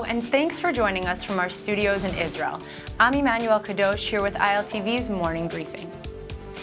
Hello, and thanks for joining us from our studios in Israel. I'm Emmanuel Kadosh here with ILTV's Morning Briefing.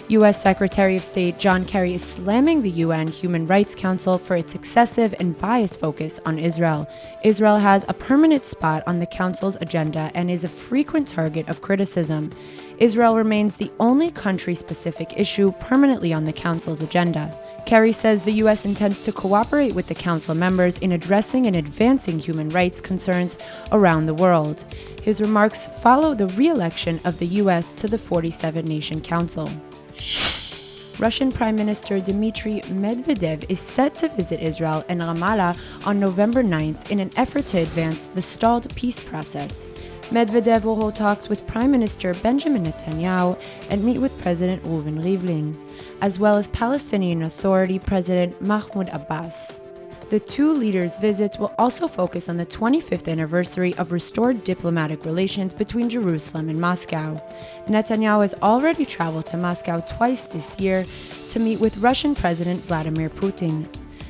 U.S. Secretary of State John Kerry is slamming the UN Human Rights Council for its excessive and biased focus on Israel. Israel has a permanent spot on the Council's agenda and is a frequent target of criticism. Israel remains the only country-specific issue permanently on the Council's agenda. Kerry says the U.S. intends to cooperate with the Council members in addressing and advancing human rights concerns around the world. His remarks follow the re-election of the U.S. to the 47-nation Council. Russian Prime Minister Dmitry Medvedev is set to visit Israel and Ramallah on November 9th in an effort to advance the stalled peace process. Medvedev will hold talks with Prime Minister Benjamin Netanyahu and meet with President Reuven Rivlin, as well as Palestinian Authority President Mahmoud Abbas. The two leaders' visits will also focus on the 25th anniversary of restored diplomatic relations between Jerusalem and Moscow. Netanyahu has already traveled to Moscow twice this year to meet with Russian President Vladimir Putin.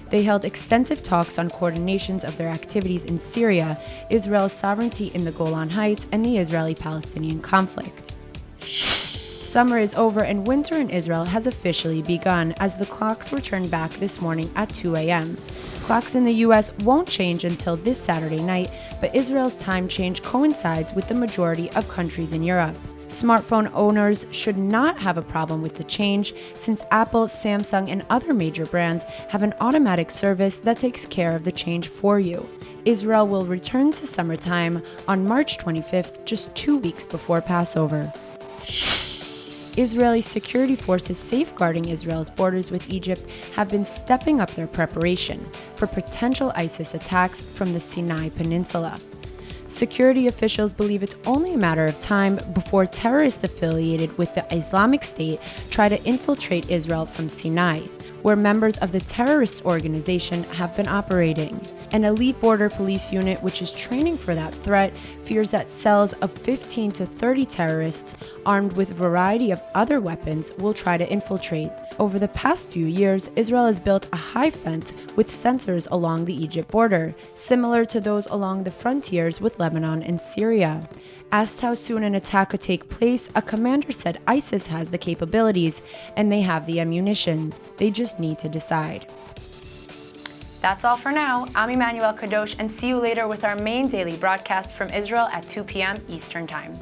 They held extensive talks on coordinations of their activities in Syria, Israel's sovereignty in the Golan Heights, and the Israeli-Palestinian conflict. Summer is over and winter in Israel has officially begun as the clocks were turned back this morning at 2 a.m. Clocks in the U.S. won't change until this Saturday night, but Israel's time change coincides with the majority of countries in Europe. Smartphone owners should not have a problem with the change since Apple, Samsung, and other major brands have an automatic service that takes care of the change for you. Israel will return to summertime on March 25th, just 2 weeks before Passover. Israeli security forces safeguarding Israel's borders with Egypt have been stepping up their preparation for potential ISIS attacks from the Sinai Peninsula. Security officials believe it's only a matter of time before terrorists affiliated with the Islamic State try to infiltrate Israel from Sinai, where members of the terrorist organization have been operating. An elite border police unit, which is training for that threat, fears that cells of 15 to 30 terrorists, armed with a variety of other weapons, will try to infiltrate. Over the past few years, Israel has built a high fence with sensors along the Egypt border, similar to those along the frontiers with Lebanon and Syria. Asked how soon an attack could take place, a commander said ISIS has the capabilities and they have the ammunition. They just need to decide. That's all for now. I'm Emmanuel Kadosh, and see you later with our main daily broadcast from Israel at 2 p.m. Eastern Time.